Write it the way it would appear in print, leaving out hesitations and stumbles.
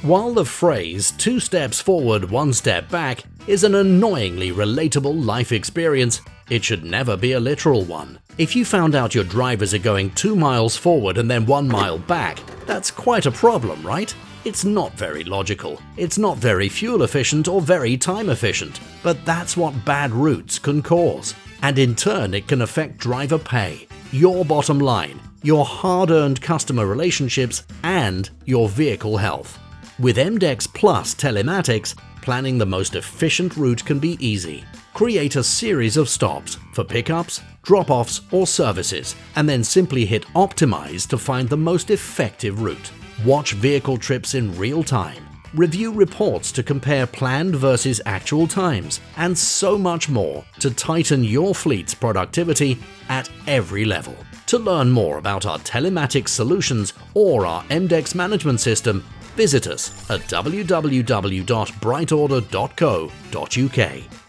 While the phrase 2 steps forward, 1 step back is an annoyingly relatable life experience, it should never be a literal one. If you found out your drivers are going 2 miles forward and then 1 mile back, that's quite a problem, right? It's not very logical, it's not very fuel efficient or very time efficient, but that's what bad routes can cause. And in turn it can affect driver pay, your bottom line, your hard-earned customer relationships, and your vehicle health. With EMDECS Plus Telematics, planning the most efficient route can be easy. Create a series of stops for pickups, drop-offs or services, and then simply hit Optimize to find the most effective route. Watch vehicle trips in real time, review reports to compare planned versus actual times, and so much more to tighten your fleet's productivity at every level. To learn more about our telematics solutions or our EMDECS management system, visit us at www.brightorder.co.uk.